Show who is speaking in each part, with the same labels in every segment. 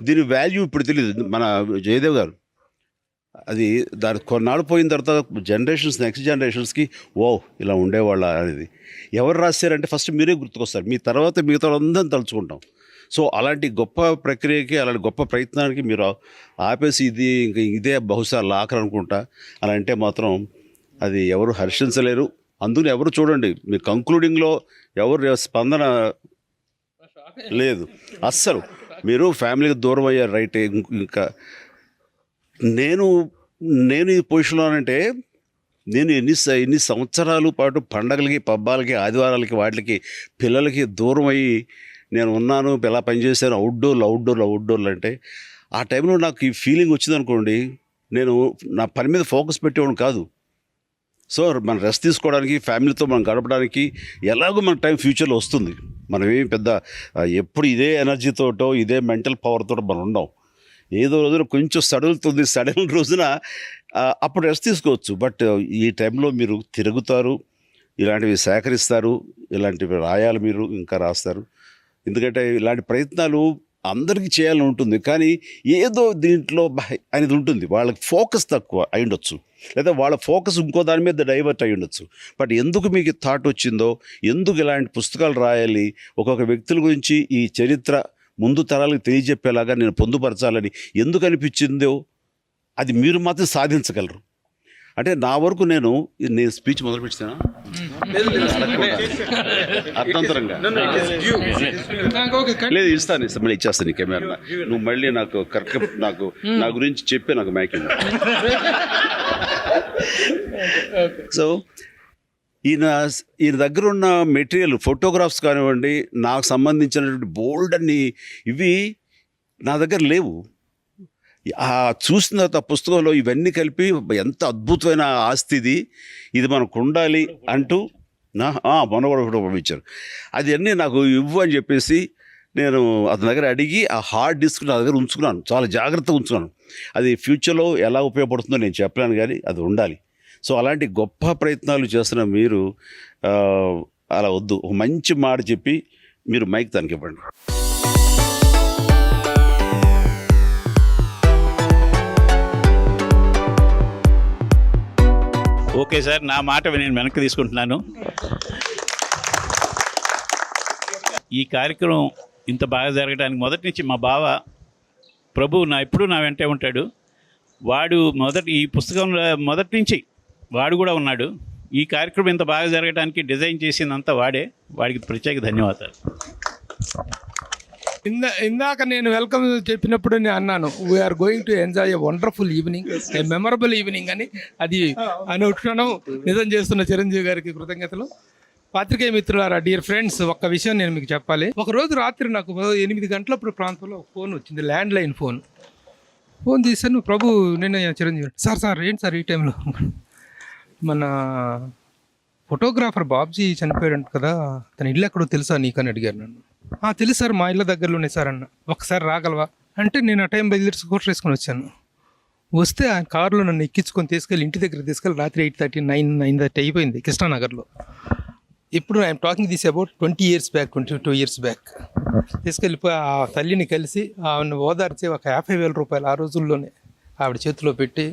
Speaker 1: దీని వాల్యూ ఇప్పుడు తెలియదు. మన జయదేవ్ గారు అది దాని కొన్నాళ్ళు పోయిన తర్వాత జనరేషన్స్, నెక్స్ట్ జనరేషన్స్కి ఓ ఇలా ఉండేవాళ్ళ అనేది ఎవరు రాశారంటే ఫస్ట్ మీరే గుర్తుకొస్తారు. మీ తర్వాత మిగతా అందరం తలుచుకుంటాం. సో అలాంటి గొప్ప ప్రక్రియకి, అలాంటి గొప్ప ప్రయత్నానికి మీరు ఆపేసి ఇది ఇంక ఇదే బహుశా లాకర్ అనుకుంటా అలా అంటే మాత్రం అది ఎవరు హర్షించలేరు. అందుకని ఎవరు చూడండి, మీరు కంక్లూడింగ్లో ఎవరు స్పందన లేదు అస్సలు. మీరు ఫ్యామిలీకి దూరం అయ్యారు రైట్. ఇంకా నేను ఈ పొజిషన్లో అంటే నేను ఎన్ని సంవత్సరాల పాటు పండగలకి, పబ్బాలకి, ఆదివారాలకి, వాటికి పిల్లలకి దూరం అయ్యి నేను ఉన్నాను. ఎలా పనిచేశాను, అవుట్డోర్లు అంటే ఆ టైంలో నాకు ఈ ఫీలింగ్ వచ్చిందనుకోండి, నేను నా పని మీద ఫోకస్ పెట్టేవాడు కాదు. సో మనం రెస్ట్ తీసుకోవడానికి, ఫ్యామిలీతో మనం గడపడానికి ఎలాగో మన టైం ఫ్యూచర్లో వస్తుంది. మనం ఏమి పెద్ద ఎప్పుడు ఇదే ఎనర్జీతోటో ఇదే మెంటల్ పవర్తో మనం ఉండం. ఏదో రోజున కొంచెం సడలుతుంది, సడన్ రోజున అప్పుడు రెస్ట్ తీసుకోవచ్చు. బట్ ఈ టైంలో మీరు తిరుగుతారు, ఇలాంటివి సేకరిస్తారు, ఇలాంటివి రాయాలి, మీరు ఇంకా రాస్తారు. ఎందుకంటే ఇలాంటి ప్రయత్నాలు అందరికీ చేయాలని ఉంటుంది, కానీ ఏదో దీంట్లో అనేది ఉంటుంది. వాళ్ళకి ఫోకస్ తక్కువ అయి ఉండొచ్చు, లేదా వాళ్ళ ఫోకస్ ఇంకో దాని మీద డైవర్ట్ అయి ఉండొచ్చు. బట్ ఎందుకు మీకు థాట్ వచ్చిందో, ఎందుకు ఇలాంటి పుస్తకాలు రాయాలి, ఒక్కొక్క వ్యక్తుల గురించి ఈ చరిత్ర ముందు తరాలకు తెలియజెప్పేలాగా నేను పొందుపరచాలని ఎందుకు అనిపించిందో అది మీరు మాత్రం సాధించగలరు. అంటే నా వరకు నేను స్పీచ్ మొదలు పెట్టాను అర్థంతరంగా లేదు, ఇస్తాను మళ్ళీ ఇచ్చేస్తాను ఈ కెమెరా. నువ్వు మళ్ళీ నాకు కరెక్ట్ నా గురించి చెప్పే నాకు మ్యాకింగ్. సో ఈయన దగ్గర ఉన్న మెటీరియల్, ఫోటోగ్రాఫ్స్ కానివ్వండి, నాకు సంబంధించినటువంటి బోల్డ్ అన్ని ఇవి నా దగ్గర లేవు. చూసిన తర్వాత పుస్తకంలో ఇవన్నీ కలిపి ఎంత అద్భుతమైన ఆస్తి ఇది మనకు ఉండాలి అంటూ మొన్న కూడా ఫోటో పంపించారు. అది అన్నీ నాకు ఇవ్వు అని చెప్పేసి నేను అతని దగ్గర అడిగి ఆ హార్డ్ డిస్క్ నా దగ్గర ఉంచుకున్నాను, చాలా జాగ్రత్తగా ఉంచుకున్నాను. అది ఫ్యూచర్లో ఎలా ఉపయోగపడుతుందో నేను చెప్పలేను, కానీ అది ఉండాలి. సో అలాంటి గొప్ప ప్రయత్నాలు చేస్తున్న మీరు అలా వద్దు, ఒక మంచి మాట చెప్పి మీరు మైక్ తనకి ఇవ్వండి.
Speaker 2: ఓకే సార్, నా మాట నేను వెనక్కి తీసుకుంటున్నాను. ఈ కార్యక్రమం ఇంత బాగా జరగడానికి మొదటి నుంచి మా బావ ప్రభు ఎప్పుడూ నా వెంటే ఉంటాడు. వాడు ఈ పుస్తకంలో మొదటి నుంచి వాడు కూడా ఉన్నాడు. ఈ కార్యక్రమం ఇంత బాగా జరగడానికి డిజైన్ చేసిందంతా వాడికి ప్రత్యేక ధన్యవాదాలు.
Speaker 3: ఇందాక నేను వెల్కమ్ చెప్పినప్పుడు నేను అన్నాను, we're going to enjoy a wonderful evening, a memorable evening అని. అది అనుక్షణం నిజం చేస్తున్న చిరంజీవి గారికి కృతజ్ఞతలు. పాత్రికేయ మిత్రులారా, డియర్ ఫ్రెండ్స్, ఒక్క విషయం నేను మీకు చెప్పాలి. ఒకరోజు రాత్రి నాకు 8 గంటలప్పుడు ప్రాంతంలో ఫోన్ వచ్చింది, ల్యాండ్ లైన్ ఫోన్ తీశాను. ప్రభు నిన్న చిరంజీవి, సార్ ఏంటి సార్ ఈ టైంలో, మన ఫోటోగ్రాఫర్ బాబ్జీ చనిపోయాడు కదా, తన ఇల్లు ఎక్కడో తెలుసా నీకు అని అడిగారు నన్ను. తెలుసు సార్, మా ఇళ్ళ దగ్గరలోనే సార్ అన్న. ఒకసారి రాగలవా అంటే నేను ఆ టైం బయలుదేరి స్కూటర్ వేసుకొని వచ్చాను. వస్తే ఆయన కారులో నన్ను ఎక్కించుకొని తీసుకెళ్ళి ఇంటి దగ్గర తీసుకెళ్ళి రాత్రి 8:30, 9:30 అయిపోయింది కృష్ణానగర్లో. ఇప్పుడు I'm talking this about 20 years back, 22 years back. తీసుకెళ్ళిపోయి ఆ తల్లిని కలిసి ఆవిడని ఓదార్చి ఒక 50,000 రూపాయలు ఆ రోజుల్లోనే ఆవిడ చేతిలో పెట్టి,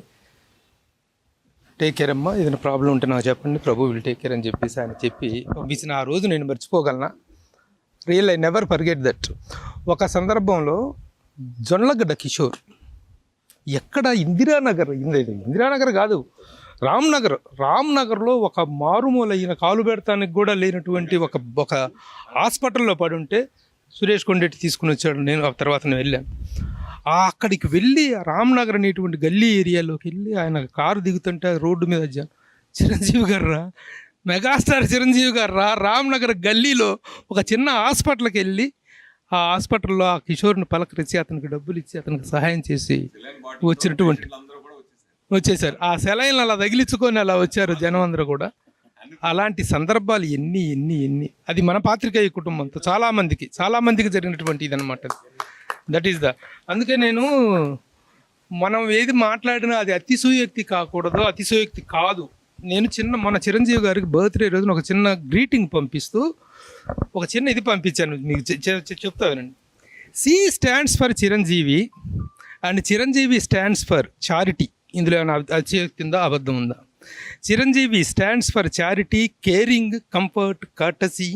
Speaker 3: టేక్ కేర్ అమ్మా, ఏదైనా ప్రాబ్లం ఉంటే నాకు చెప్పండి, ప్రభు విల్ టేక్ కేర్ అని చెప్పేసి ఆయన చెప్పి పంపించిన ఆ రోజు నేను మర్చిపోగలనా? I never forget that. ఒక సందర్భంలో జొన్నలగడ్డ కిషోర్ ఎక్కడ ఇందిరానగర్ కాదు, రామ్నగర్లో ఒక మారుమూలైన కాలు పెడతానికి కూడా లేనటువంటి ఒక హాస్పిటల్లో పడి ఉంటే సురేష్ కొండెట్టి తీసుకుని వచ్చాడు. నేను తర్వాత వెళ్ళాను. అక్కడికి వెళ్ళి రామ్నగర్ అనేటువంటి గల్లీ ఏరియాలోకి వెళ్ళి ఆయన కారు దిగుతుంటే రోడ్డు మీద చిరంజీవి గారు మెగాస్టార్ చిరంజీవి గారు రామ్నగర్ గల్లీలో ఒక చిన్న హాస్పిటల్కి వెళ్ళి ఆ హాస్పిటల్లో ఆ కిషోర్ని పలకరించి అతనికి డబ్బులు ఇచ్చి అతనికి సహాయం చేసి వచ్చేసారు. ఆ సెలైన్లు అలా తగిలించుకొని అలా వచ్చారు జనం అందరూ కూడా. అలాంటి సందర్భాలు ఎన్ని అది మన పాత్రికేయ కుటుంబంతో చాలామందికి జరిగినటువంటి ఇదనమాట. దట్ ఈస్ అందుకే నేను మనం ఏది మాట్లాడినా అది అతిశయోక్తి కాకూడదు, అతిశయోక్తి కాదు. నేను మన చిరంజీవి గారికి బర్త్డే రోజున ఒక చిన్న గ్రీటింగ్ పంపిస్తూ ఒక చిన్న ఇది పంపించాను, మీకు చెప్తా వినండి. C stands for Chiranjeevi and Chiranjeevi stands for charity. ఇందులో ఏమైనా అతిశయోక్తి ఉందా, అబద్ధం ఉందా? Chiranjeevi stands for charity, caring, comfort, courtesy,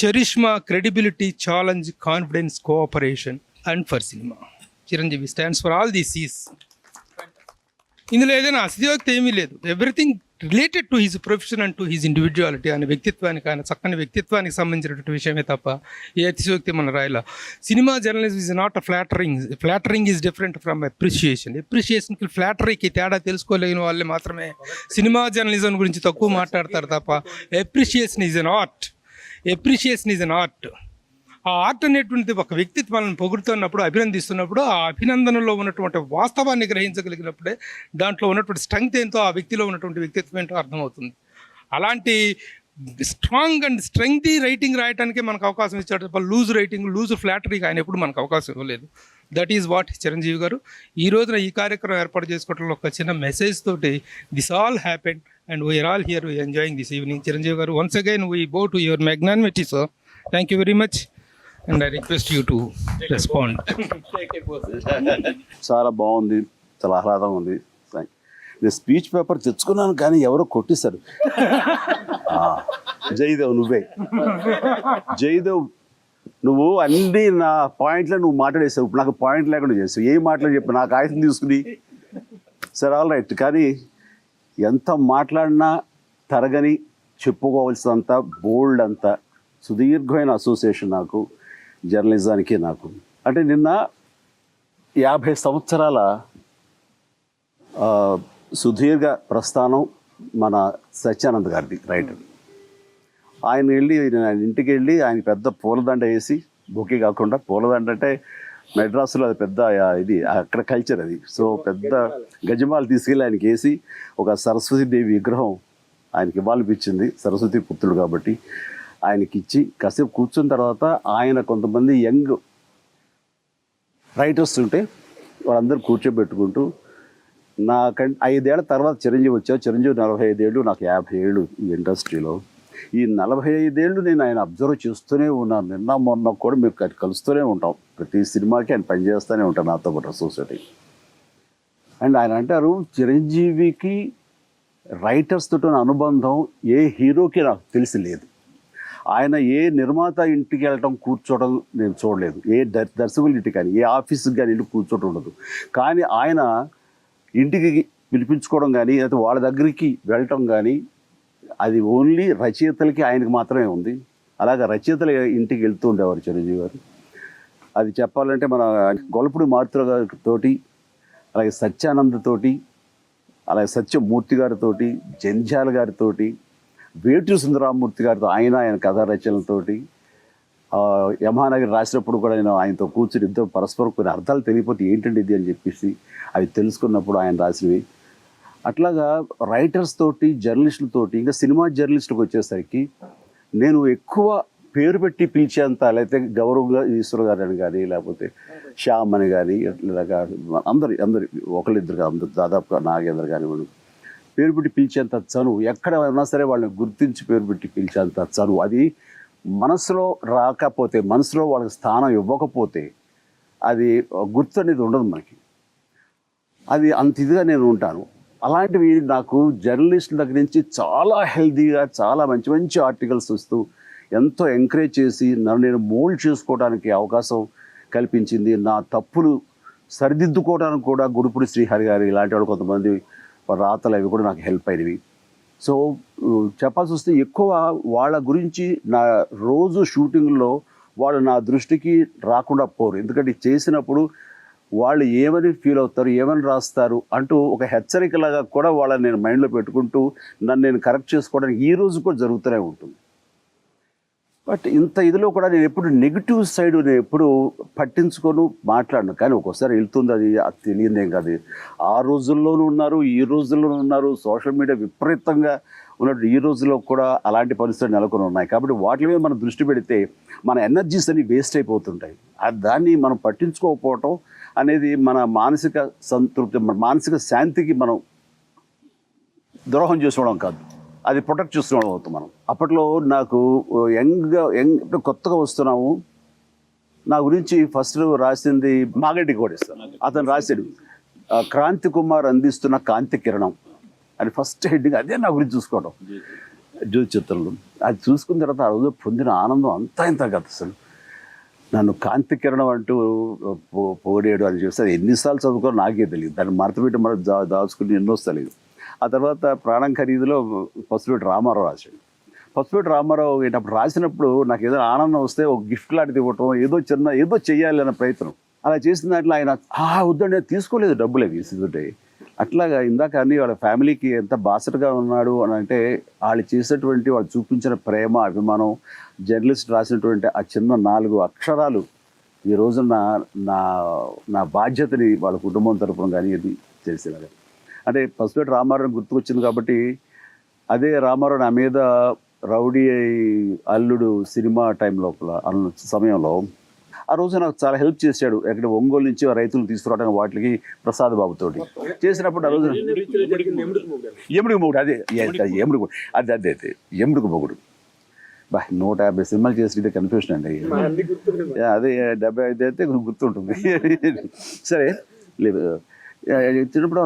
Speaker 3: charisma, credibility, challenge, confidence, cooperation and for cinema. Chiranjeevi stands for all the Cs. ఇందులో ఏదైనా అతిశయోక్తి ఏమీ లేదు. Everything related to his profession and to his individuality, ఆయన వ్యక్తిత్వానికి, ఆయన చక్కని వ్యక్తిత్వానికి సంబంధించినటువంటి విషయమే తప్ప ఏ అతిశయోక్తి మన రాయల. Cinema journalism is not a flattering is different from ఎప్రిషియేషన్కి ఫ్లాటరీకి తేడా తెలుసుకోలేని వాళ్ళే మాత్రమే సినిమా జర్నలిజం గురించి తక్కువ మాట్లాడతారు తప్ప ఎప్రిషియేషన్ ఈజ్ అన్ ఆర్ట్. ఆ ఆర్ట్ అనేటువంటిది ఒక వ్యక్తిత్వాలను పొగుడుతున్నప్పుడు, అభినందిస్తున్నప్పుడు, ఆ అభినందనలో ఉన్నటువంటి వాస్తవాన్ని గ్రహించగలిగినప్పుడే దాంట్లో ఉన్నటువంటి స్ట్రెంగ్త్ ఏంటో, ఆ వ్యక్తిలో ఉన్నటువంటి వ్యక్తిత్వం ఏంటో అర్థమవుతుంది. అలాంటి స్ట్రాంగ్ అండ్ స్ట్రెంగ్తీ రైటింగ్ రాయటానికే మనకు అవకాశం ఇచ్చాడు తప్ప లూజ్ ఫ్లాటరీకి ఆయన ఎప్పుడు మనకు అవకాశం ఇవ్వలేదు. దట్ ఈజ్ వాట్ చిరంజీవి గారు ఈ రోజున ఈ కార్యక్రమం ఏర్పాటు చేసుకోవడంలో ఒక చిన్న మెసేజ్ తోటి this all happened and we're all here enjoying this evening. Chiranjeevi గారు, once again we bow to your magnanimity sir. Thank you very much and I request you to respond.
Speaker 1: చాలా బాగుంది, చాలా ఆహ్లాదంగా ఉంది. నేను స్పీచ్ పేపర్ తెచ్చుకున్నాను కానీ ఎవరో కొట్టేశారు. జయదేవ్, నువ్వు అన్ని నా పాయింట్లో నువ్వు మాట్లాడేసావు. ఇప్పుడు నాకు పాయింట్ లేకుండా చేసావు. ఏం మాట్లాడి చెప్పి నాకు ఆయుధం తీసుకుని సరే ఆల్ రైట్. కానీ ఎంత మాట్లాడినా తరగని, చెప్పుకోవాల్సినంత బోల్డ్ అంత సుదీర్ఘమైన అసోసియేషన్ నాకు జర్నలిజానికి. నాకు అంటే నిన్న 50 సంవత్సరాల సుదీర్ఘ ప్రస్థానం మన సత్యానంద్ గారిది, రైటర్. ఆయన ఇంటికి వెళ్ళి ఆయన పెద్ద పూలదండ వేసి, బొకే కాకుండా పూలదండ అంటే మెడ్రాసులో అది పెద్ద ఇది అక్కడ కల్చర్ అది. సో పెద్ద గజమాలు తీసుకెళ్ళి ఆయనకి వేసి ఒక సరస్వతీదేవి విగ్రహం ఆయనకి ఇవ్వాలనిపించింది, సరస్వతి పుత్రుడు కాబట్టి. ఆయనకి ఇచ్చి కాసేపు కూర్చున్న తర్వాత ఆయన కొంతమంది యంగ్ రైటర్స్ ఉంటే వాళ్ళందరూ కూర్చోబెట్టుకుంటూ, నాకంటే 5 ఏళ్ల తర్వాత చిరంజీవి వచ్చావు. చిరంజీవి 45 ఏళ్ళు, నాకు 50 ఏళ్ళు ఈ ఇండస్ట్రీలో. ఈ 45 ఏళ్ళు నేను ఆయన అబ్జర్వ్ చేస్తూనే ఉన్నాను. నిన్న మొన్న కూడా మేము కలుస్తూనే ఉంటాం. ప్రతి సినిమాకి ఆయన పనిచేస్తూనే ఉంటాను నాతో పాటు అసోసియేట్. అండ్ ఆయన అంటారు, చిరంజీవికి రైటర్స్ తోటి అనుబంధం ఏ హీరోకి నాకు తెలిసి లేదు. ఆయన ఏ నిర్మాత ఇంటికి వెళ్ళటం, కూర్చోవడం నేను చూడలేదు. ఏ దర్శకుల ఇంటికి కానీ, ఏ ఆఫీస్కి కానీ వెళ్ళి కూర్చోవడం ఉండదు. కానీ ఆయన ఇంటికి పిలిపించుకోవడం కానీ, లేకపోతే వాళ్ళ దగ్గరికి వెళ్ళటం కానీ, అది ఓన్లీ రచయితలకి ఆయనకి మాత్రమే ఉంది. అలాగే రచయితల ఇంటికి వెళ్తూ ఉండేవారు చిరంజీవి గారు. అది చెప్పాలంటే మన గొల్లపూడి మారుతుల గారితోటి, అలాగే సత్యానంద్ తోటి, అలాగే సత్యమూర్తి గారితోటి, జంధ్యాల గారితోటి, వేటూరి సుందరరామూర్తి గారితో ఆయన కథా రచనలతోటి, యమహానగర్ రాసినప్పుడు కూడా నేను ఆయనతో కూర్చుని ఇద్దరు పరస్పరం కొన్ని అర్థాలు తెలియకపోతే ఏంటండి ఇది అని చెప్పేసి అవి తెలుసుకున్నప్పుడు ఆయన రాసినవి. అట్లాగా రైటర్స్ తోటి, జర్నలిస్టులతోటి, ఇంకా సినిమా జర్నలిస్టులకు వచ్చేసరికి నేను ఎక్కువ పేరు పెట్టి పిలిచేంత, లేకపోతే గౌరవంగా ఈశ్వర్ గారు అని కానీ, లేకపోతే శ్యామ్ అని కానీ, ఇట్లాగా అందరి ఒకళ్ళిద్దరు కాదు, అందరు దాదాపుగా నాగేంద్ర కానివ్వండి, పేరు పెట్టి పిలిచేంత చనువు ఎక్కడ ఉన్నా సరే వాళ్ళని గుర్తించి పేరు పెట్టి పిలిచేంత చనువు. అది మనసులో రాకపోతే, మనసులో వాళ్ళకి స్థానం ఇవ్వకపోతే అది గుర్తు అనేది ఉండదు మనకి. అది అంత ఇదిగా నేను ఉంటాను. అలాంటివి నాకు జర్నలిస్టుల దగ్గర నుంచి చాలా హెల్తీగా, చాలా మంచి మంచి ఆర్టికల్స్ వస్తూ ఎంతో ఎంకరేజ్ చేసి నన్ను నేను మోల్డ్ చేసుకోవడానికి అవకాశం కల్పించింది. నా తప్పులు సరిదిద్దుకోవడానికి కూడా గుడిపూడి శ్రీహరి గారు ఇలాంటి వాళ్ళు కొంతమంది రాతలు అవి కూడా నాకు హెల్ప్ అయినవి. సో చెప్పాల్సి వస్తే ఎక్కువ వాళ్ళ గురించి నా రోజు షూటింగ్లో వాళ్ళు నా దృష్టికి రాకుండా పోరు. ఎందుకంటే చేసినప్పుడు వాళ్ళు ఏమని ఫీల్ అవుతారు, ఏమని రాస్తారు అంటూ ఒక హెచ్చరికలాగా కూడా వాళ్ళని నేను మైండ్లో పెట్టుకుంటూ నన్ను నేను కరెక్ట్ చేసుకోవడానికి ఈ రోజు కూడా జరుగుతూనే ఉంటుంది. బట్ ఇంత ఇదిలో కూడా నేను ఎప్పుడు నెగిటివ్ సైడ్ నేను ఎప్పుడు పట్టించుకొని మాట్లాడను. కానీ ఒక్కోసారి వెళ్తుంది, అది తెలియదేం కాదు. ఆ రోజుల్లోనూ ఉన్నారు, ఈ రోజుల్లోనూ ఉన్నారు. సోషల్ మీడియా విపరీతంగా ఉన్నట్టు ఈ రోజుల్లో కూడా అలాంటి పరిస్థితులు నెలకొని ఉన్నాయి. కాబట్టి వాటి మీద మనం దృష్టి పెడితే మన ఎనర్జీస్ అన్ని వేస్ట్ అయిపోతుంటాయి. దాన్ని మనం పట్టించుకోకపోవటం అనేది మన మానసిక సంతృప్తి, మన మానసిక శాంతికి మనం ద్రోహం చేసుకోవడం కాదు, అది ప్రొటెక్ట్ చేసుకోవడం అవుతాం మనం. అప్పట్లో నాకు యంగ్ కొత్తగా వస్తున్నాము, నా గురించి ఫస్ట్ రాసింది మాగంటి కోటేశ్వర. అతను రాశాడు క్రాంతి కుమార్ అందిస్తున్న కాంతి కిరణం అని ఫస్ట్ హెడ్డింగ్. అదే నా గురించి చూసుకోవడం జ్యోతి చిత్రంలో. అది చూసుకున్న తర్వాత ఆ రోజు పొందిన ఆనందం అంతా ఇంత కదా. అసలు నన్ను కాంతి కిరణం అంటూ పొగిడాడు అని చూస్తే ఎన్నిసార్లు చదువుకోవడం నాకే తెలియదు. దాన్ని మరతపెట్టి మనం దాచుకుని ఎన్నో తెలియదు. ఆ తర్వాత ప్రాణం ఖరీదులో పసుపేటి రామారావు రాశాడు. పసుపేటి రామారావు అప్పుడు రాసినప్పుడు నాకు ఏదైనా ఆనందం వస్తే ఒక గిఫ్ట్ లాంటిది ఇవ్వటం, ఏదో చెయ్యాలి అన్న ప్రయత్నం. అలా చేసిన దాంట్లో ఆయన వద్దండి తీసుకోలేదు డబ్బులు అవి ఇస్తుంటే. అట్లాగా ఇందాక అన్ని వాళ్ళ ఫ్యామిలీకి ఎంత బాసటగా ఉన్నాడు అని అంటే వాళ్ళు చేసేటువంటి వాళ్ళు చూపించిన ప్రేమ అభిమానం, జర్నలిస్ట్ రాసినటువంటి ఆ చిన్న 4 అక్షరాలు ఈ రోజున నా బాధ్యతని వాళ్ళ కుటుంబం తరపున కానీ ఇది చేసేలాగా. అంటే పసుపేటి రామారావు గుర్తుకొచ్చింది కాబట్టి అదే రామారావు నా మీద రౌడీ అల్లుడు సినిమా టైం లోపల సమయంలో ఆ రోజు నాకు చాలా హెల్ప్ చేశాడు. ఎక్కడ ఒంగోలు నుంచి రైతులు తీసుకురావడానికి వాటికి ప్రసాద్ బాబుతోటి చేసినప్పుడు ఆ రోజు ఎముడికి మొగుడు అదే ఎముడికి అదే ఎముడికి మొగుడు 150 సినిమాలు చేసి ఇదే కన్ఫ్యూషన్ అండి. అదే 75 అయితే గుర్తుంటుంది. సరే చిన్నప్పుడు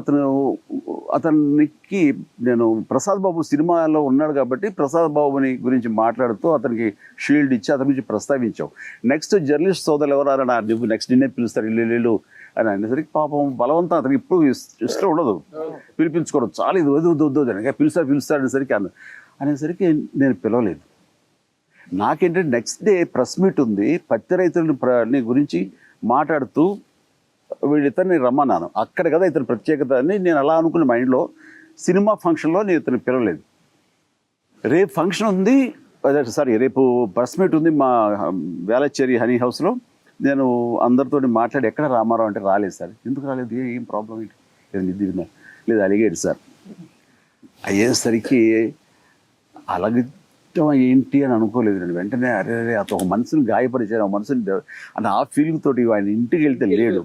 Speaker 1: అతనికి నేను ప్రసాద్ బాబు సినిమాలో ఉన్నాడు కాబట్టి ప్రసాద్ బాబుని గురించి మాట్లాడుతూ అతనికి షీల్డ్ ఇచ్చి అతని గురించి ప్రస్తావించావు. నెక్స్ట్ జర్నలిస్ట్ సోదరులు ఎవరైనా నువ్వు నెక్స్ట్ నిన్నే పిలుస్తారు ఇల్లు అని అనేసరికి పాపం బలవంతం అతనికి ఇప్పుడు ఇష్టం ఉండదు పిలిపించుకోవడం. చాలా ఇది వద్దు అని పిలుస్తాడు అనేసరికి నేను పిలవలేదు. నాకేంటంటే నెక్స్ట్ డే ప్రెస్ మీట్ ఉంది, పత్తి రైతులని గురించి మాట్లాడుతూ వీళ్ళిద్దరిని రమ్మన్నాను. అక్కడ కదా ఇతని ప్రత్యేకత అని నేను అలా అనుకున్న మైండ్లో. సినిమా ఫంక్షన్లో నేను ఇతను పిలవలేదు. రేపు ఫంక్షన్ ఉంది, రేపు ప్రెస్ మీట్ ఉంది మా వేలచ్చేరి హనీ హౌస్లో. నేను అందరితో మాట్లాడి ఎక్కడ రామారావు అంటే రాలేదు సార్. ఎందుకు రాలేదు, ఏం ప్రాబ్లం ఏంటి లేదు అలిగేడు సార్. అయ్యేసరికి అలాగే ఏంటి అని అనుకోలేదు నేను. వెంటనే అరే అతను ఒక మనసుని గాయపరిచాను, ఒక మనసుని అని ఆ ఫీలింగ్ తోటి ఆయన ఇంటికి వెళ్తే లేడు.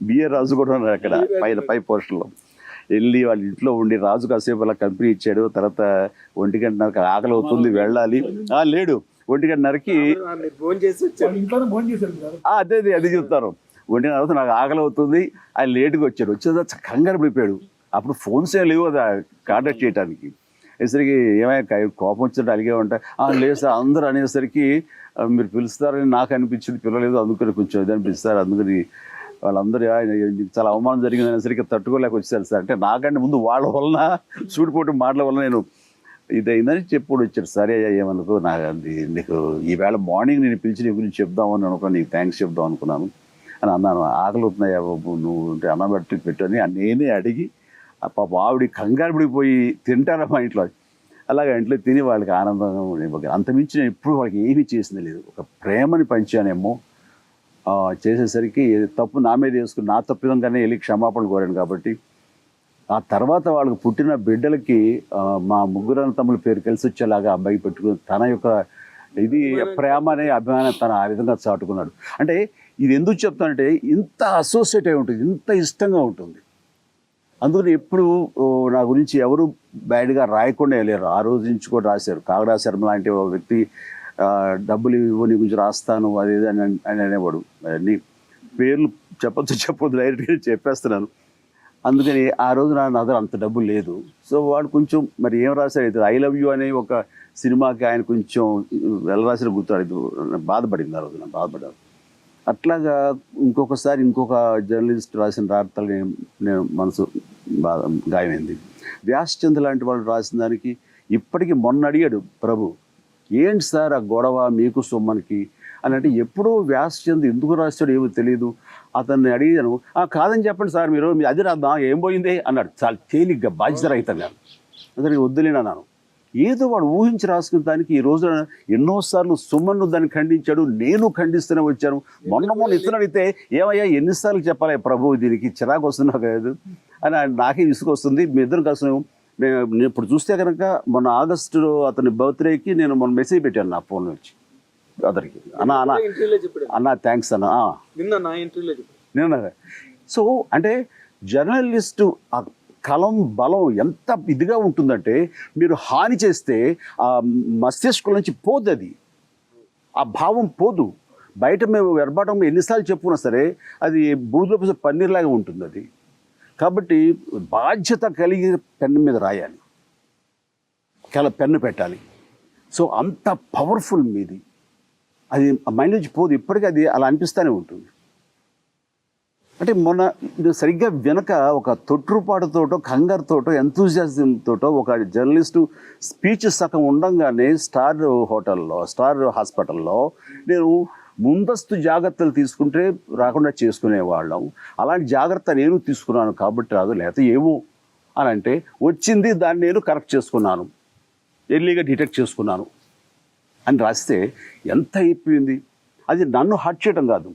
Speaker 1: బిఏ రాజు కూడా ఉన్నారు అక్కడ పై పోస్టర్లో. వెళ్ళి వాళ్ళ ఇంట్లో ఉండి రాజు కాసేపు అలా కంపెనీ ఇచ్చాడు. తర్వాత 1:30 ఆకలి అవుతుంది వెళ్ళాలి, లేడు. 1:30కి అది చెప్తారు. 1:30 నాకు ఆకలి అవుతుంది, ఆయన లేటుగా వచ్చాడు. వచ్చేదా కంగారు పడిపోయాడు. అప్పుడు ఫోన్స్ ఏం లేవు కదా కాంటాక్ట్ చేయడానికి. అనేసరికి ఏమైనా కోపం వచ్చినట్టు అలిగే ఉంటాయి. లేదు సార్ అందరూ అనేసరికి మీరు పిలుస్తారని నాకు అనిపించింది, పిలవలేదు అందుకని కొంచెం ఇది అనిపిస్తారు. అందుకని వాళ్ళందరూ చాలా అవమానం జరిగింది అనేసరికి తట్టుకోలేక వచ్చేసారు సార్. అంటే నాకంటే ముందు వాళ్ళ వలన సూటిపోటు మాటల వలన నేను ఇదైందని చెప్పుడు వచ్చారు. సరే ఏమనుకో నీకు ఈవేళ మార్నింగ్ నేను పిలిచి నీ గురించి చెప్దామని అనుకో, నీకు థ్యాంక్స్ చెప్దాం అనుకున్నాను అని అన్నాను. ఆకలి అవుతున్నాయా బాబు నువ్వు అంటే అన్నం పెట్టని నేనే అడిగి పాప ఆవిడ కంగారు పడిపోయి తింటారా మా ఇంట్లో. అలాగే ఇంట్లో తిని వాళ్ళకి ఆనందం అంతమించి నేను ఎప్పుడు వాళ్ళకి ఏమీ చేసింది లేదు. ఒక ప్రేమని పంచానేమో. చేసేసరికి తప్పు నా మీద వేసుకుని నా తప్పిదంగానే వెళ్ళి క్షమాపణలు కోరాను కాబట్టి ఆ తర్వాత వాళ్ళకి పుట్టిన బిడ్డలకి మా ముగ్గురు తమ్ముల పేరు కలిసి వచ్చేలాగా అబ్బాయి పెట్టుకుని తన యొక్క ఇది ప్రేమ అనే అభిమానం తను ఆ విధంగా చాటుకున్నాడు. అంటే ఇది ఎందుకు చెప్తానంటే ఇంత అసోసియేట్ అయి ఉంటుంది, ఇంత ఇష్టంగా ఉంటుంది. అందుకని ఎప్పుడు నా గురించి ఎవరు బ్యాడ్గా రాయకుండా లేరు. ఆ రోజు నుంచి కూడా రాశారు. కాగడా శర్మ లాంటి ఒక వ్యక్తి డబ్బులు ఇవ్వు నీ గురించి రాస్తాను అది అని అనేవాడు. నీ పేర్లు చెప్పొద్దు డైరెక్ట్గా చెప్పేస్తున్నాను. అందుకని ఆ రోజు నా దగ్గర అంత డబ్బు లేదు. సో వాడు కొంచెం మరి ఏం రాశాడు అయితే ఐ లవ్ యూ అనే ఒక సినిమాకి ఆయన కొంచెం వెళ్ళరాసిన గుర్తు బాధపడింది. ఆ రోజు నాకు బాధపడ్డాను. అట్లాగా ఇంకొకసారి ఇంకొక జర్నలిస్ట్ రాసిన రాతలు నేను మనసు గాయమైంది. వ్యాసచంద్ర లాంటి వాళ్ళు రాసిన దానికి ఇప్పటికీ మొన్న అడిగాడు ప్రభు, ఏంటి సార్ ఆ గొడవ మీకు సొమ్మనికి అని. అంటే ఎప్పుడూ వ్యాసచంద్ర ఎందుకు రాస్తాడు ఏమో తెలియదు. అతన్ని అడిగాను, కాదని చెప్పండి సార్ మీరు అది రాద్దాం ఏం పోయింది అన్నాడు. చాలా తేలిగ్గా బాధ్యతరహితంగా. అతనికి వద్దులేనన్నాను. ఏదో వాడు ఊహించి రాసుకున్న దానికి ఈ రోజున ఎన్నోసార్లు సుమన్ను దాన్ని ఖండించాడు, నేను ఖండిస్తూనే వచ్చాను. మొన్న ఇతను అడిగితే ఏమయ్యా ఎన్నిసార్లు చెప్పాలి ప్రభు దీనికి చిరాకు వస్తున్నా కాదు అని నాకే విసుకొస్తుంది. మీ ఇద్దరు కోసం నేను ఇప్పుడు చూస్తే కనుక మొన్న ఆగస్టులో అతని బర్త్డేకి నేను మొన్న మెసేజ్ పెట్టాను నా ఫోన్ నుంచి అతనికి, అన్నా థ్యాంక్స్ అన్న నిన్న. సో అంటే జర్నలిస్టు కలం బలం ఎంత ఇదిగా ఉంటుందంటే మీరు హాని చేస్తే ఆ మస్తిష్కం నుంచి పోదు, అది ఆ భావం పోదు. బయట మేము ఎర్బాటం ఎన్నిసార్లు చెప్పుకున్నా సరే అది బూజులో పన్నీర్లాగా ఉంటుంది అది. కాబట్టి బాధ్యత కలిగి పెన్ను మీద రాయాలి, పెన్ను పెట్టాలి. సో అంత పవర్ఫుల్ మీది, అది మైండ్ నుంచి పోదు, ఇప్పటికీ అది అలా అనిపిస్తూనే ఉంటుంది. అంటే మొన్న సరిగ్గా వెనక ఒక తొట్టుపాటుతోటో కంగారుతోటో ఎంతూజియాజంతోటో ఒక జర్నలిస్టు స్పీచ్ సగం ఉండంగానే స్టార్ హాస్పిటల్లో నేను ముందస్తు జాగ్రత్తలు తీసుకుంటే రాకుండా చేసుకునేవాళ్ళం. అలాంటి జాగ్రత్త నేను తీసుకున్నాను కాబట్టి రాదు, లేకపోతే ఏమో అని అంటే వచ్చింది, దాన్ని నేను కరెక్ట్ చేసుకున్నాను, ఎర్లీగా డిటెక్ట్ చేసుకున్నాను అని రాస్తే ఎంత అయిపోయింది. అది నన్ను హర్ట్ చేయడం కాదు.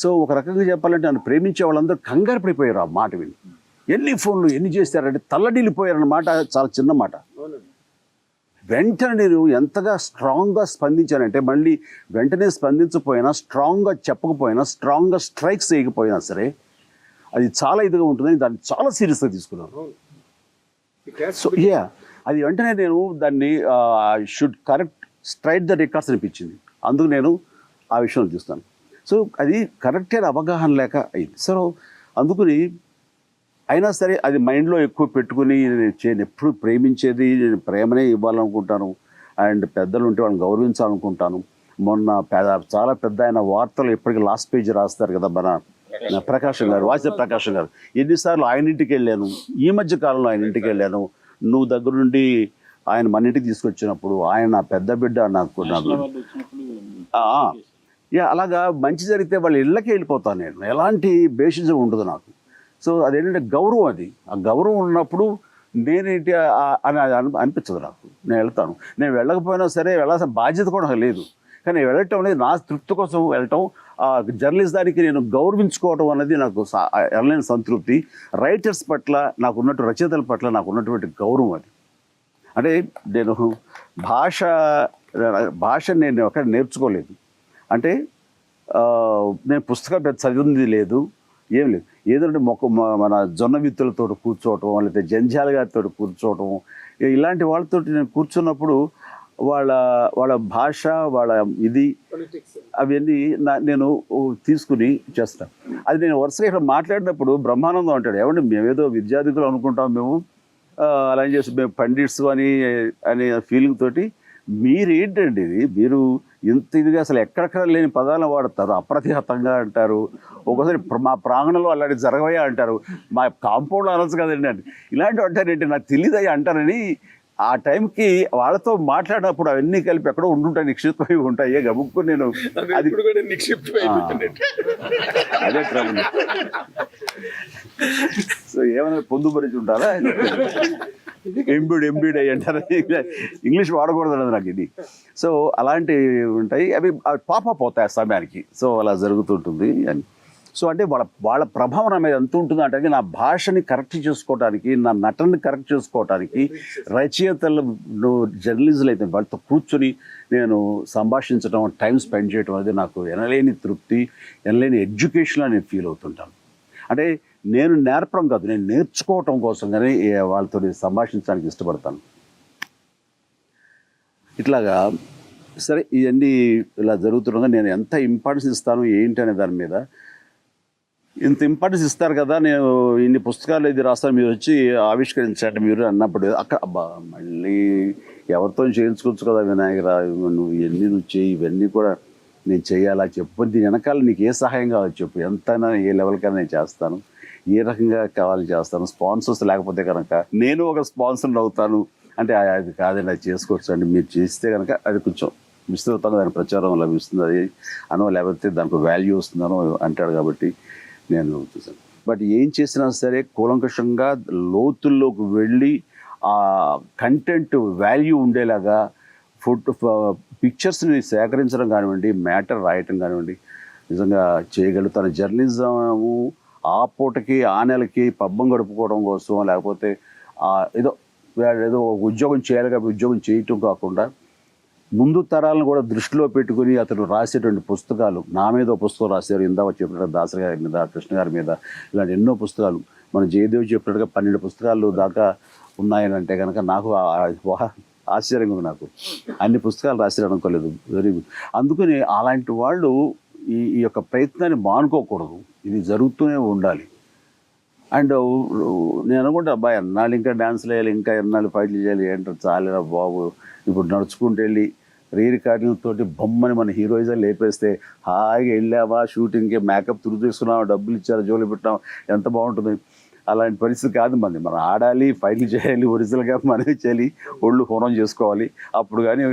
Speaker 1: సో ఒక రకంగా చెప్పాలంటే నన్ను ప్రేమించే వాళ్ళందరూ కంగారు పడిపోయారు ఆ మాట విని. ఎన్ని ఫోన్లు ఎన్ని చేస్తారంటే తల్లడిల్లిపోయారన్నమాట. చాలా చిన్న మాట. వెంటనే నేను ఎంతగా స్ట్రాంగ్గా స్పందించానంటే, మళ్ళీ వెంటనే స్పందించకపోయినా, స్ట్రాంగ్గా చెప్పకపోయినా, స్ట్రాంగ్గా స్ట్రైక్స్ చేయకపోయినా సరే అది చాలా ఇదిగా ఉంటుందని దాన్ని చాలా సీరియస్గా తీసుకున్నాను. సో అది వెంటనే నేను దాన్ని should correct straight the records అనిపించింది. అందుకు నేను ఆ విషయం చూస్తాను. సో అది కరెక్ట్ అయిన అవగాహన లేక అయింది. సో అందుకని అయినా సరే అది మైండ్లో ఎక్కువ పెట్టుకుని నేను ఎప్పుడు ప్రేమించేది, నేను ప్రేమనే ఇవ్వాలనుకుంటాను. అండ్ పెద్దలు ఉంటే వాళ్ళని గౌరవించాలనుకుంటాను. మొన్న చాలా పెద్ద ఆయన వార్తలు ఎప్పటికీ లాస్ట్ పేజ్ రాస్తారు కదా మన ప్రకాశం గారు, వాచ ప్రకాశం గారు. ఎన్నిసార్లు ఆయన ఇంటికి వెళ్ళాను, ఈ మధ్య కాలంలో ఆయన ఇంటికి వెళ్ళాను. నువ్వు దగ్గర నుండి ఆయన మన ఇంటికి తీసుకొచ్చినప్పుడు ఆయన నా పెద్ద బిడ్డ, నాకు అలాగా మంచి జరిగితే వాళ్ళ ఇళ్ళకే వెళ్ళిపోతాను నేను, ఎలాంటి బేసిజం ఉండదు నాకు. సో అదేంటంటే గౌరవం, అది ఆ గౌరవం ఉన్నప్పుడు నేనేంటి అని అనిపించదు నాకు. నేను వెళ్తాను. నేను వెళ్ళకపోయినా సరే వెళ్ళాల్సిన బాధ్యత కూడా నాకు లేదు. కానీ వెళ్ళటం అనేది నా తృప్తి కోసం వెళ్ళటం, ఆ జర్నలిజానికి నేను గౌరవించుకోవడం అనేది నాకు ఎనలేని సంతృప్తి. రైటర్స్ పట్ల నాకు ఉన్నట్టు, రచయితల పట్ల నాకు ఉన్నటువంటి గౌరవం అది. అంటే నేను భాష నేను ఎక్కడ నేర్చుకోలేదు. అంటే నేను పుస్తకం పెద్ద చదివింది లేదు, ఏం లేదు. ఏదంటే మన జొన్న విత్తులతో కూర్చోవటం, లేకపోతే జంజాల గారితో కూర్చోవటం, ఇలాంటి వాళ్ళతో నేను కూర్చున్నప్పుడు వాళ్ళ భాష, వాళ్ళ ఇది అవన్నీ నేను తీసుకుని చేస్తాను. అది నేను వరుసగా ఇక్కడ మాట్లాడినప్పుడు బ్రహ్మానందం అంటాడు, ఏమంటే మేమేదో విద్యార్థికులు అనుకుంటాం, మేము అలా చేసి మేము పండిట్స్ అనే ఫీలింగ్ తోటి మీరేంటండి ఇది, మీరు ఇంత ఇదిగా అసలు ఎక్కడెక్కడ లేని పదాలను వాడతారు, అప్రతిహతంగా అంటారు, ఒక్కోసారి మా ప్రాంగణంలో అలాంటి జరగవయ్యా అంటారు, మా కాంపౌండ్లో అనొచ్చు కదండి అని ఇలాంటివి అంటారేంటి, నాకు తెలియదయ్యా అంటారని ఆ టైంకి వాళ్ళతో మాట్లాడినప్పుడు అవన్నీ కలిపి ఎక్కడో ఉండుంటాయి, నిక్షిప్తమై ఉంటాయి. గబుక్కు నేను అది అదే ట్రబుల్. సో ఏమైనా పొందుపరిచి ఉంటారా, ఎంబీడ్ అయ్యి అంటారా, ఇంగ్లీష్ వాడకూడదు అన్నది నాకు ఇది. సో అలాంటివి ఉంటాయి, అవి పాప పోతాయి ఆ సమయానికి. సో అలా జరుగుతుంటుంది అని. సో అంటే వాళ్ళ ప్రభావం నా మీద ఎంత ఉంటుంది అంటే, నా భాషని కరెక్ట్ చేసుకోవడానికి, నా నటనని కరెక్ట్ చేసుకోవడానికి, రచయితలు జర్నలిస్టులు అయితే వాళ్ళతో కూర్చొని నేను సంభాషించడం, టైం స్పెండ్ చేయడం అనేది నాకు ఎనలేని తృప్తి, ఎనలేని ఎడ్యుకేషన్లో నేను ఫీల్ అవుతుంటాను. అంటే నేను నేర్పడం కాదు, నేను నేర్చుకోవటం కోసం కానీ వాళ్ళతో సంభాషించడానికి ఇష్టపడతాను. ఇట్లాగా సరే ఇవన్నీ ఇలా జరుగుతుండగా నేను ఎంత ఇంపార్టెన్స్ ఇస్తాను ఏంటి అనే దాని మీద, ఇంత ఇంపార్టెన్స్ ఇస్తారు కదా, నేను ఇన్ని పుస్తకాలు ఇది రాస్తాను, మీరు వచ్చి ఆవిష్కరించండి మీరు అన్నప్పుడు అక్కడ అబ్బా మళ్ళీ ఎవరితో చేయించుకోవచ్చు కదా వినాయకరా, నువ్వు చేయి, ఇవన్నీ కూడా నేను చేయాలా చెప్పు, దీని వెనకాల నీకు ఏ సహాయం కావాలి చెప్పు, ఎంతైనా ఏ లెవెల్కైనా నేను చేస్తాను, ఏ రకంగా కావాలి చేస్తాను, స్పాన్సర్స్ లేకపోతే కనుక నేను ఒక స్పాన్సర్ అవుతాను అంటే అది కాదండి, అది చేసుకోవచ్చు అండి, మీరు చేస్తే కనుక అది కొంచెం విస్తృతంగా దాని ప్రచారం లభిస్తుంది, అది అనో లేకపోతే దానికి వాల్యూ వస్తుందనో అంటాడు. కాబట్టి నేను చూసాను. బట్ ఏం చేసినా సరే కూలంకషంగా లోతుల్లోకి వెళ్ళి ఆ కంటెంట్ వాల్యూ ఉండేలాగా పిక్చర్స్ని సేకరించడం కానివ్వండి, మ్యాటర్ రాయటం కానివ్వండి నిజంగా చేయగలుగుతాను. జర్నలిజము ఆ పూటకి ఆ నెలకి పబ్బం గడుపుకోవడం కోసం, లేకపోతే ఏదో ఉద్యోగం చేయాలి కాబట్టి ఉద్యోగం చేయటం కాకుండా ముందు తరాలను కూడా దృష్టిలో పెట్టుకుని అతను రాసేటువంటి పుస్తకాలు, నా మీద పుస్తకం రాశారు, ఇందాక చెప్పినట్టు దాసరి గారి మీద, కృష్ణ గారి మీద, ఇలాంటి ఎన్నో పుస్తకాలు, మన జయదేవ్ చెప్పినట్టుగా 12 పుస్తకాలు దాకా ఉన్నాయని అంటే కనుక నాకు ఆశ్చర్యంగా ఉంది. నాకు అన్ని పుస్తకాలు రాశారు అనుకోలేదు. Very good. అందుకని అలాంటి వాళ్ళు ఈ యొక్క ప్రయత్నాన్ని మానుకోకూడదు, ఇది జరుగుతూనే ఉండాలి. అండ్ నేను అనుకుంటా అబ్బాయి ఎన్నాళ్ళు ఇంకా డ్యాన్స్లు వేయాలి, ఇంకా ఎన్నాళ్ళు ఫైట్లు చేయాలి ఏంటో చాలేరా బాబు, ఇప్పుడు నడుచుకుంటూ వెళ్ళి రికార్డింగ్ తోటి బొమ్మని మన హీరోయిజం లేపేస్తే హాయిగా వెళ్ళావా షూటింగ్కి, మేకప్ తురు తీసుకున్నావా, డబ్బులు ఇచ్చారా, జోలి పెట్టాం, ఎంత బాగుంటుంది. అలాంటి పరిస్థితి కాదు మంది. మనం ఆడాలి, ఫైట్లు చేయాలి, ఒరిజినల్గా మనమే చేయాలి, ఒళ్ళు హోనం చేసుకోవాలి. అప్పుడు కానీ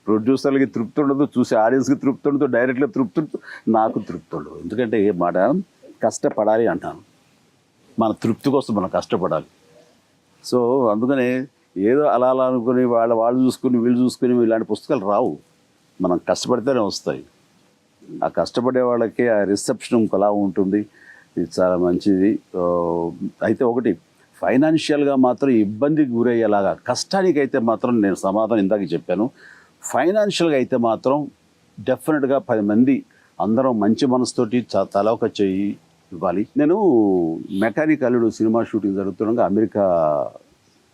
Speaker 1: ప్రొడ్యూసర్లకి తృప్తి ఉండదు, చూసి ఆడియన్స్కి తృప్తి ఉండదు, డైరెక్ట్గా తృప్తి ఉండదు, నాకు తృప్తి ఉండదు. ఎందుకంటే ఏ మాట కష్టపడాలి అంటాను, మన తృప్తి కోసం మనం కష్టపడాలి. సో అందుకనే ఏదో అలా అలా అనుకుని వాళ్ళు చూసుకుని వీళ్ళు చూసుకుని ఇలాంటి పుస్తకాలు రావు, మనం కష్టపడితేనే వస్తాయి. ఆ కష్టపడే వాళ్ళకి ఆ రిసెప్షన్ ఇంకోలా ఉంటుంది, ఇది చాలా మంచిది. అయితే ఒకటి ఫైనాన్షియల్గా మాత్రం ఇబ్బందికి గురయ్యేలాగా, కష్టానికి అయితే మాత్రం నేను సమాధానం ఇందాక చెప్పాను. ఫైనాన్షియల్గా అయితే మాత్రం డెఫినెట్గా 10 మంది అందరం మంచి మనసుతోటి తల ఒక చెయ్యి ఇవ్వాలి. నేను మెకానిక్ అల్లుడు సినిమా షూటింగ్ జరుగుతుండగా అమెరికా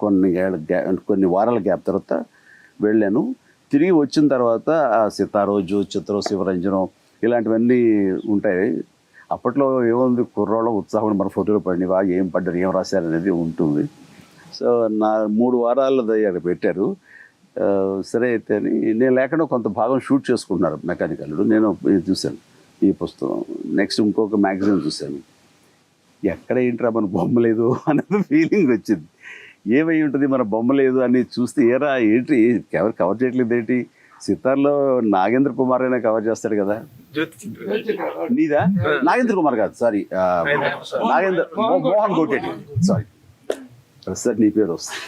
Speaker 1: కొన్ని వారాల గ్యాప్ తర్వాత వెళ్ళాను. తిరిగి వచ్చిన తర్వాత ఆ సితారోజు, చిత్రం, శివరంజనం ఇలాంటివన్నీ ఉంటాయి. అప్పట్లో ఏముంది, కుర్రోళ్ళ ఉత్సాహం మన ఫోటోలు పడినవా, ఏం పడ్డారు, ఏం రాశారు అనేది ఉంటుంది. సో నా 3 వారాలు అక్కడ పెట్టారు. సరే అయితే అని నేను లేకుండా కొంత భాగం షూట్ చేసుకుంటున్నారు మెకానిక్ అల్లుడు. నేను చూశాను ఈ పుస్తకం. నెక్స్ట్ ఇంకొక మ్యాగజైన్ చూశాను. ఎక్కడ ఏంట్రా మన బొమ్మ లేదు అన్నది ఫీలింగ్ వచ్చింది. ఏమై ఉంటుంది మన బొమ్మ లేదు అని చూస్తే ఏరా ఏంటి ఎవరు కవర్ చేయట్లేదు ఏంటి, సితార్లో నాగేంద్ర కుమార్ అయినా కవర్ చేస్తాడు కదా. నీదా? నాగేంద్ర కుమార్ కాదు, sorry, Nagendra Mohan Koteti, sorry sir, నీ పేరు వస్తుంది.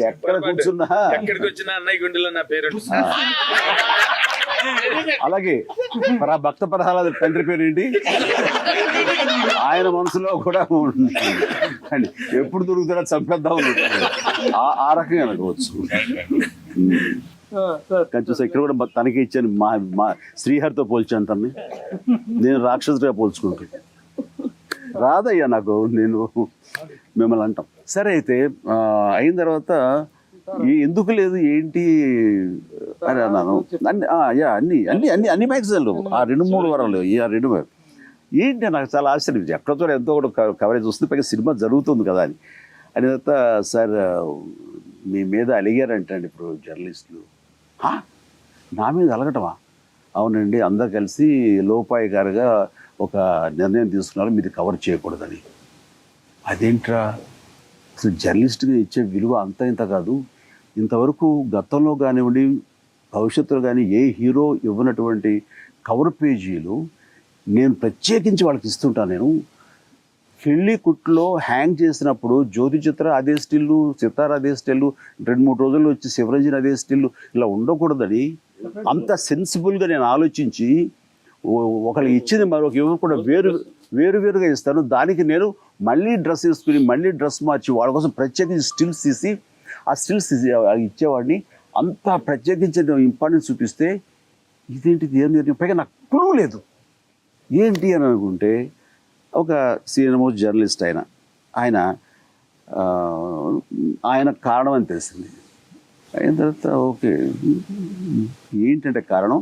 Speaker 1: ఎక్కడ కూర్చున్నా
Speaker 4: అన్నయ్య గుండెలో నా పేరు.
Speaker 1: అలాగే భక్త ప్రహ్లాద తండ్రి పేరు ఏంటి, ఆయన మనసులో కూడా ఉంటుంది, ఎప్పుడు దొరుకుతారో చంపేద్దాం ఆ రకంగా అనుకోవచ్చు. కొంచెం ఇక్కడ కూడా తనకి ఇచ్చాను, మా శ్రీహరితో పోల్చాను తనని, నేను రాక్షసుడిగా పోల్చుకుంటాను. రాదయ్యా నాకు, నేను మిమ్మల్ని అంటాం. సరే అయితే అయిన తర్వాత ఎందుకు లేదు ఏంటి అని అన్నాను. అన్ని మ్యాగజైన్లు ఆ 2-3 వారాలు ఆ 2 ఏంటి నాకు చాలా ఆశ్చర్యం. ఎక్కడతో ఎంతో కూడా కవరేజ్ వస్తుంది, పైగా సినిమా జరుగుతుంది కదా అని. అని తర్వాత సార్ మీ మీద అలిగారంటండి ఇప్పుడు జర్నలిస్టులు. నా మీద అలగటమా? అవునండి, అందరు కలిసి లోపాయికారుగా ఒక నిర్ణయం తీసుకున్నారు, మీది కవర్ చేయకూడదని. అదేంట్రా, అసలు జర్నలిస్ట్గా ఇచ్చే విలువ అంత ఇంత కాదు. ఇంతవరకు గతంలో కానివ్వండి భవిష్యత్తులో కానీ ఏ హీరో ఇవ్వనటువంటి కవర్ పేజీలు నేను ప్రత్యేకించి వాళ్ళకి ఇస్తుంటాను. నేను పెళ్లి కుట్లో హ్యాంగ్ చేసినప్పుడు జ్యోతి చిత్ర అదే స్టిల్లు, సితార అదే స్టిల్లు, 2-3 రోజుల్లో వచ్చి శివరంజన్ అదే స్టిల్లు, ఇలా ఉండకూడదని అంత సెన్సిబుల్గా నేను ఆలోచించి ఒకరికి ఇచ్చింది మరొక ఇవ్వకుండా వేరుగా ఇస్తాను. దానికి నేను మళ్ళీ డ్రెస్ వేసుకుని మళ్ళీ డ్రెస్ మార్చి వాళ్ళ కోసం ప్రత్యేకించి స్టిల్స్ తీసి ఆ స్టిల్స్ ఇచ్చేవాడిని. అంత ప్రత్యేకించి ఇంపార్టెన్స్ చూపిస్తే ఇదేంటిది ఏం జరిగింది, పైగా నాకు క్లూ లేదు ఏంటి అని అనుకుంటే ఒక సీనియర్ మోస్ట్ జర్నలిస్ట్ ఆయన కారణం అని తెలిసింది. అయిన తర్వాత ఓకే ఏంటంటే కారణం,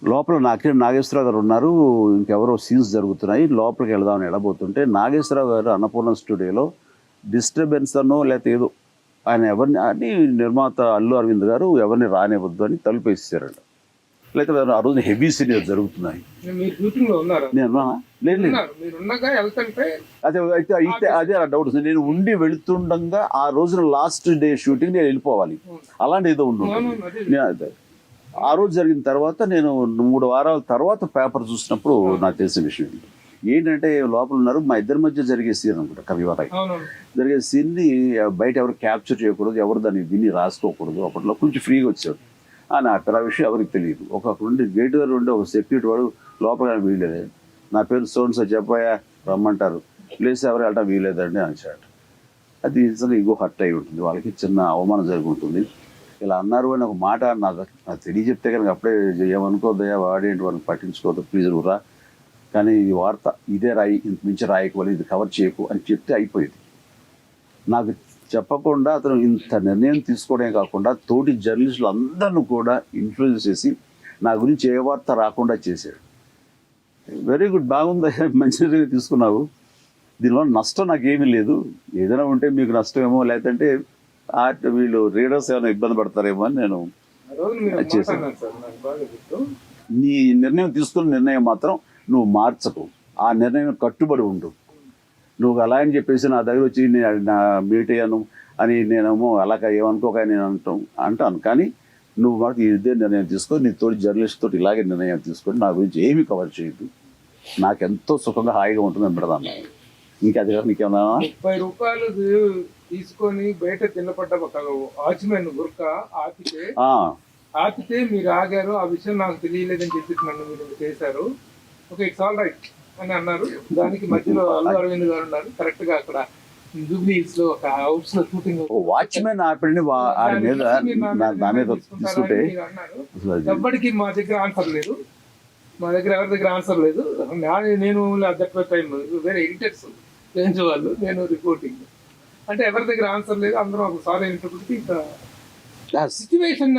Speaker 1: లోపల నాగేశ్వరరావు గారు ఉన్నారు, ఇంకెవరో సీన్స్ జరుగుతున్నాయి, లోపలికి వెళదామని వెళ్ళబోతుంటే నాగేశ్వరరావు గారు అన్నపూర్ణ స్టూడియోలో డిస్టర్బెన్స్ అనో లేకపోతే ఏదో ఆయన ఎవరిని అని నిర్మాత అల్లు అరవింద్ గారు ఎవరిని రానివ్వద్దు అని తలుపు వేసేసారంట. లేకపోతే ఆ రోజున హెవీ సీనియర్ జరుగుతున్నాయి. నేను అదే డౌట్. నేను ఉండి వెళుతుండగా ఆ రోజున లాస్ట్ డే షూటింగ్ నేను వెళ్ళిపోవాలి, అలాంటి ఏదో ఉండు. ఆ రోజు జరిగిన తర్వాత నేను 3 వారాల తర్వాత పేపర్ చూసినప్పుడు నాకు తెలిసిన విషయం ఏంటంటే లోపల ఉన్నారు, మా ఇద్దరి మధ్య జరిగే సీన్ అనుకుంటా, కవివారాయి జరిగే సీన్ని బయట ఎవరు క్యాప్చర్ చేయకూడదు, ఎవరు దాన్ని విని రాసుకోకూడదు. అప్పట్లో కొంచెం ఫ్రీగా వచ్చాడు. నాకు ఆ విషయం ఎవరికి తెలియదు. ఒక గేట్ దగ్గర ఉండే ఒక సెక్యూరిటీ వాడు లోపల వీల్లేదు, నా పేరు సోన్స్ చెప్పాయా రమ్మంటారు, ప్లేస్ ఎవరు వెళ్ళటం వీలేదండి అనేసాడు. అది నిజంగా ఇగో హర్ట్ అయి ఉంటుంది, వాళ్ళకి చిన్న అవమానం జరిగి ఉంటుంది. ఇలా అన్నారు అని ఒక మాట నాకు తెలియజెప్తే కనుక అప్పుడే ఏమనుకోద్దయా, వాడేంటి వాళ్ళని పట్టించుకోవద్దు, ప్లీజ్ రా, కానీ ఇది వార్త ఇదే రాయి, ఇంత మించి రాయకపోవాలి, ఇది కవర్ చేయకు అని చెప్తే అయిపోయేది. నాకు చెప్పకుండా అతను ఇంత నిర్ణయం తీసుకోవడమే కాకుండా తోటి జర్నలిస్టులు అందరిని కూడా ఇన్ఫ్లుయెన్స్ చేసి నా గురించి ఏ వార్త రాకుండా చేశాడు. వెరీ గుడ్, బాగుంది, మంచి నిర్ణయం తీసుకున్నావు, దీనివల్ల నష్టం నాకేమీ లేదు, ఏదైనా ఉంటే మీకు నష్టమేమో, లేదంటే వీళ్ళు రీడర్స్ ఏమైనా ఇబ్బంది పడతారేమో అని నేను చేశాను. నీ నిర్ణయం తీసుకున్న నిర్ణయం మాత్రం నువ్వు మార్చకు, ఆ నిర్ణయం కట్టుబడి ఉండు. నువ్వు అలా అని చెప్పేసి నా దగ్గర వచ్చి నా మీట్ అయ్యాను అని నేనేమో అలాగ ఏమనుకోక నేను అంటాను. కానీ నువ్వు మాకు ఇదే నిర్ణయం తీసుకొని నీ తోటి జర్నలిస్ట్ తోటి ఇలాగే నిర్ణయం తీసుకొని నా గురించి ఏమీ కవర్ చేయదు, నాకెంతో సుఖంగా హాయిగా ఉంటుందని పెడతాను. ఇంకా అది కాదు నీకేమన్నా
Speaker 3: 30 రూపాయలు తీసుకొని బయట తిన్నపడ్డ ఒక వాచ్మెన్ గుర్క ఆపితే మీరు ఆగారు, ఆ విషయం నాకు తెలియలేదని చెప్పి నన్ను మీరు చేశారు. ఓకే, ఇట్స్ ఆల్ రైట్ అని అన్నారు. దానికి మధ్యలో అల్లు అరవింద్ గారు ఉన్నారు కరెక్ట్ గా అక్కడ జూబ్లీస్ లో ఒక హౌస్ లో షూటింగ్
Speaker 1: వాచ్మెన్ ఆపండి నా మీద తీసుకుంటే
Speaker 3: ఎప్పటికీ మా దగ్గర ఆన్సర్ లేదు, మా దగ్గర ఎవరి దగ్గర ఆన్సర్ లేదు. నేను దట్ టైం వేరే ఎడిటర్స్ రేంజ్ వాళ్ళు, నేను రిపోర్టింగ్ అంటే ఎవరి దగ్గర ఆన్సర్ లేదు. అందరూ ఒకసారి అయినప్పటికీ ఇంకా సిచ్యువేషన్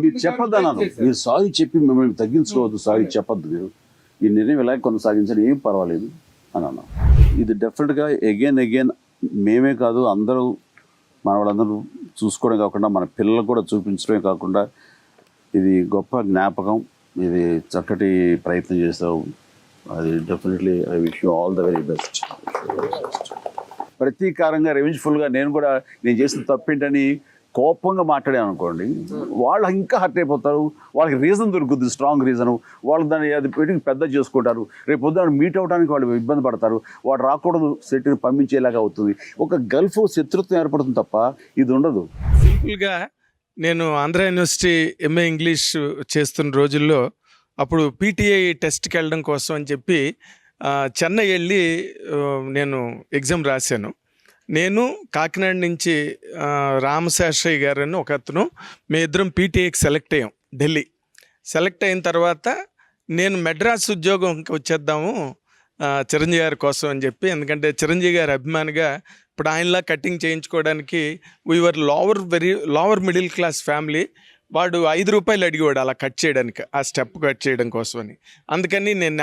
Speaker 1: మీరు చెప్పొద్దు అన్నాను. మీరు సారీ చెప్పి మిమ్మల్ని తగ్గించుకోవద్దు, సారీ చెప్పొద్దు, మీరు ఈ నిర్ణయం ఇలా కొనసాగించని ఏం పర్వాలేదు అని అన్నాను. ఇది డెఫినెట్గా అగైన్ మేమే కాదు అందరూ మన వాళ్ళందరూ చూసుకోవడం కాకుండా మన పిల్లలు కూడా చూపించడమే కాకుండా ఇది గొప్ప జ్ఞాపకం, ఇది చక్కటి ప్రయత్నం చేస్తావు. అది definitely I wish you all the very best. ప్రతీకారంగా రివెంజ్ఫుల్గా నేను చేసిన తప్పేంటని కోపంగా మాట్లాడాను అనుకోండి, వాళ్ళు ఇంకా హర్ట్ అయిపోతారు, వాళ్ళకి రీజన్ దొరుకుతుంది, స్ట్రాంగ్ రీజను, వాళ్ళు దాన్ని అది పెట్టి పెద్ద చేసుకుంటారు. రేపు పొద్దున మీట్ అవ్వడానికి వాళ్ళు ఇబ్బంది పడతారు, వాడు రాకూడదు, సెట్ని పంపించేలాగా అవుతుంది. ఒక గల్ఫ్ శత్రుత్వం ఏర్పడుతుంది తప్ప ఇది ఉండదు.
Speaker 5: సింపుల్గా నేను ఆంధ్ర యూనివర్సిటీ ఎంఏ ఇంగ్లీష్ చేస్తున్న రోజుల్లో అప్పుడు పీటీఐ టెస్ట్కి వెళ్ళడం కోసం అని చెప్పి చెన్నై వెళ్ళి నేను ఎగ్జామ్ రాశాను. నేను కాకినాడ నుంచి రామశాస్త్రి గారు అని ఒక అతను, మీ ఇద్దరం పీటీఐకి సెలెక్ట్ అయ్యాం. ఢిల్లీ సెలెక్ట్ అయిన తర్వాత నేను మెడ్రాస్ ఉద్యోగం వచ్చేద్దాము చిరంజీవి గారి కోసం అని చెప్పి, ఎందుకంటే చిరంజీవి గారి అభిమానిగా ఇప్పుడు ఆయనలా కటింగ్ చేయించుకోవడానికి we're lower middle class family. వాడు 5 రూపాయలు అడిగేవాడు అలా కట్ చేయడానికి, ఆ స్టెప్ కట్ చేయడం కోసమని. అందుకని నేను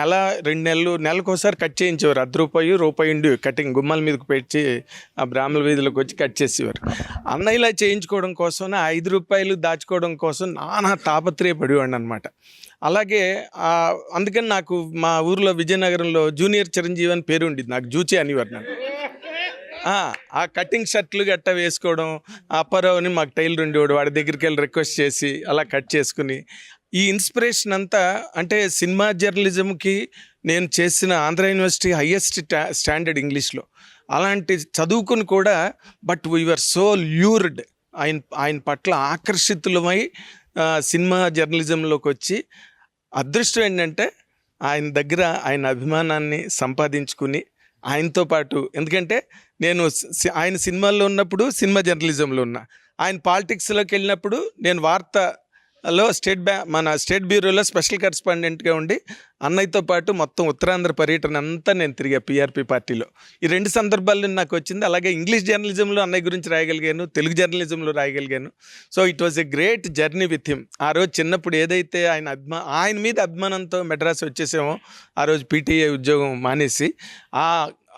Speaker 5: 2 నెలకోసారి కట్ చేయించేవారు. ₹1 ఉండి కటింగ్ గుమ్మాల మీదకి పెట్టి ఆ బ్రాహ్మణ వీధిలోకి వచ్చి కట్ చేసేవారు. అన్న ఇలా చేయించుకోవడం కోసం ₹5 దాచుకోవడం కోసం నానా తాపత్రయపడేవాడిని అనమాట. అలాగే అందుకని నాకు మా ఊర్లో విజయనగరంలో జూనియర్ చిరంజీవి అని పేరు ఉండేది, నాకు జూచి అనేవారు నన్ను. ఆ కటింగ్ షర్ట్లు గట్ట వేసుకోవడం, అప్పారావు అని మాకు టైలర్ ఉండేవాడు, వాడి దగ్గరికి వెళ్ళి రిక్వెస్ట్ చేసి అలా కట్ చేసుకుని ఈ ఇన్స్పిరేషన్ అంతా అంటే సినిమా జర్నలిజంకి నేను చేసిన ఆంధ్ర యూనివర్సిటీ హయ్యెస్ట్ స్టాండర్డ్ ఇంగ్లీష్లో అలాంటి చదువుకుని కూడా బట్ వీఆర్ సో ల్యూర్డ్ ఆయన పట్ల ఆకర్షితులమై సినిమా జర్నలిజంలోకి వచ్చి అదృష్టం ఏంటంటే ఆయన దగ్గర ఆయన అభిమానాన్ని సంపాదించుకుని ఆయనతో పాటు, ఎందుకంటే నేను ఆయన సినిమాల్లో ఉన్నప్పుడు సినిమా జర్నలిజంలో ఉన్నా, ఆయన పాలిటిక్స్లోకి వెళ్ళినప్పుడు నేను వార్తలో మన స్టేట్ బ్యూరోలో స్పెషల్ కరెస్పాండెంట్గా ఉండి అన్నయ్యతో పాటు మొత్తం ఉత్తరాంధ్ర పర్యటన అంతా నేను తిరిగా పీఆర్పీ పార్టీలో. ఈ 2 సందర్భాల్లో నాకు వచ్చింది. అలాగే ఇంగ్లీష్ జర్నలిజంలో అన్నయ్య గురించి రాయగలిగాను, తెలుగు జర్నలిజంలో రాయగలిగాను. So it was a great journey with him. ఆ రోజు చిన్నప్పుడు ఏదైతే ఆయన మీద అభిమానంతో మెడ్రాస్ వచ్చేసామో, ఆ రోజు పీటీఐ ఉద్యోగం మానేసి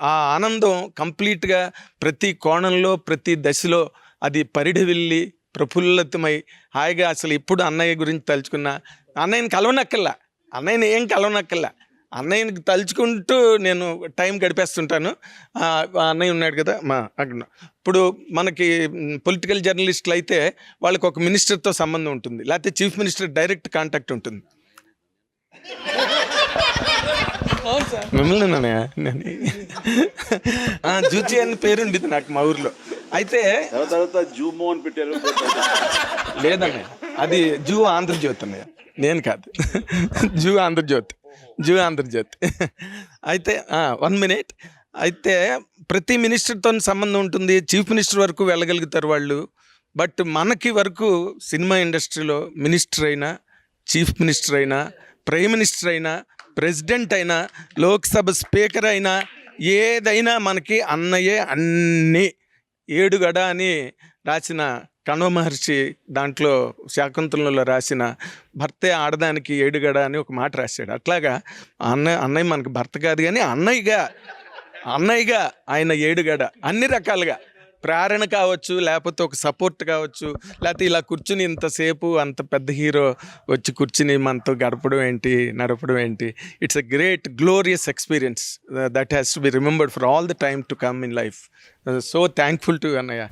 Speaker 5: ఆ ఆనందం కంప్లీట్గా ప్రతి కోణంలో ప్రతి దశలో అది పరిఢవిల్లి ప్రఫుల్లతమై హాయిగా అసలు ఇప్పుడు అన్నయ్య గురించి తలుచుకున్నా, అన్నయ్యని కలవనక్కల్లా అన్నయ్యని తలుచుకుంటూ నేను టైం గడిపేస్తుంటాను. అన్నయ్య ఉన్నాడు కదా అక్కడ. ఇప్పుడు మనకి పొలిటికల్ జర్నలిస్టులు అయితే వాళ్ళకి ఒక మినిస్టర్తో సంబంధం ఉంటుంది, లేకపోతే చీఫ్ మినిస్టర్ డైరెక్ట్ కాంటాక్ట్ ఉంటుంది. మిమ్మల్ని జూచి అని పేరు ఉండేది నాకు మా ఊర్లో. అయితే లేదన్నయ్య, అది జూ ఆంధ్రజ్యోతి అన్నయ్య, నేను కాదు. జూ ఆంధ్రజ్యోతి. అయితే 1 మినిట్. అయితే ప్రతి మినిస్టర్తో సంబంధం ఉంటుంది, చీఫ్ మినిస్టర్ వరకు వెళ్ళగలుగుతారు వాళ్ళు. బట్ మనకి వరకు సినిమా ఇండస్ట్రీలో మినిస్టర్ అయినా, చీఫ్ మినిస్టర్ అయినా, ప్రైమ్ మినిస్టర్ అయినా, ప్రెసిడెంట్ అయినా, లోక్సభ స్పీకర్ అయినా, ఏదైనా మనకి అన్నయ్యే అన్నీ. ఏడుగడ అని రాసిన కణవ మహర్షి దాంట్లో శాకుంతలంలో రాసిన భర్తే ఆడదానికి ఏడుగడ అని ఒక మాట రాశాడు. అట్లాగా అన్నయ్య మనకు భర్త కాదు కానీ అన్నయ్యగా ఆయన ఏడుగడ అన్ని రకాలుగా ప్రేరణ కావచ్చు, లేకపోతే ఒక సపోర్ట్ కావచ్చు, లేకపోతే ఇలా కూర్చుని ఇంతసేపు అంత పెద్ద హీరో వచ్చి కూర్చుని మనతో గడపడం ఏంటి, నడపడం ఏంటి. It's a great glorious experience that has to be remembered for all the time to come in life. So thankful to అన్నయ్య.